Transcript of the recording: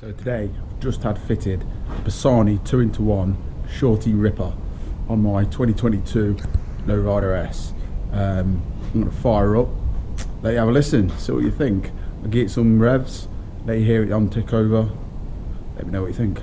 So today I've just had fitted Bassani 2-in-1 Shorty Ripper on my 2022 Lowrider S. I'm going to fire up, let you have a listen, see what you think. I'll get some revs, let you hear it on tick over, let me know what you think.